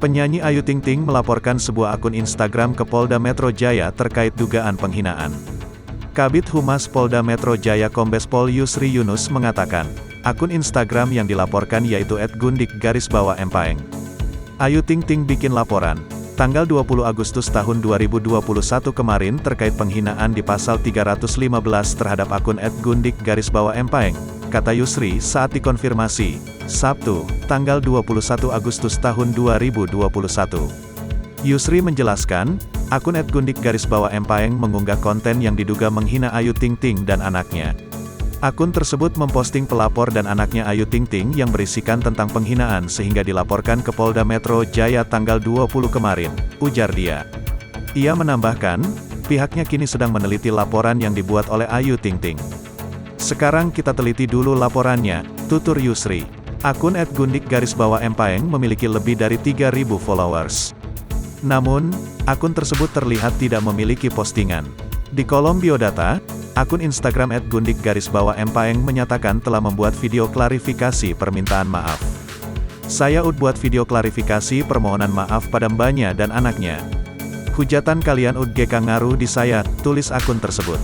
Penyanyi Ayu Ting Ting melaporkan sebuah akun Instagram ke Polda Metro Jaya terkait dugaan penghinaan. Kabid Humas Polda Metro Jaya Kombes Pol Yusri Yunus mengatakan, akun Instagram yang dilaporkan yaitu @gundik_empaeng. Ayu Ting Ting bikin laporan, tanggal 20 Agustus tahun 2021 kemarin terkait penghinaan di pasal 315 terhadap akun @gundik_empaeng, kata Yusri saat dikonfirmasi, Sabtu, tanggal 21 Agustus tahun 2021. Yusri menjelaskan, akun @gundik_empaeng mengunggah konten yang diduga menghina Ayu Ting Ting dan anaknya. Akun tersebut memposting pelapor dan anaknya Ayu Ting Ting yang berisikan tentang penghinaan sehingga dilaporkan ke Polda Metro Jaya tanggal 20 kemarin, ujar dia. Ia menambahkan, pihaknya kini sedang meneliti laporan yang dibuat oleh Ayu Ting Ting. Sekarang kita teliti dulu laporannya, tutur Yusri. Akun @gundik_empaeng memiliki lebih dari 3.000 followers. Namun, akun tersebut terlihat tidak memiliki postingan. Di kolom biodata, akun Instagram @gundik_empaeng menyatakan telah membuat video klarifikasi permintaan maaf. Saya buat video klarifikasi permohonan maaf pada mbaknya dan anaknya. Hujatan kalian ngaruh di saya, tulis akun tersebut.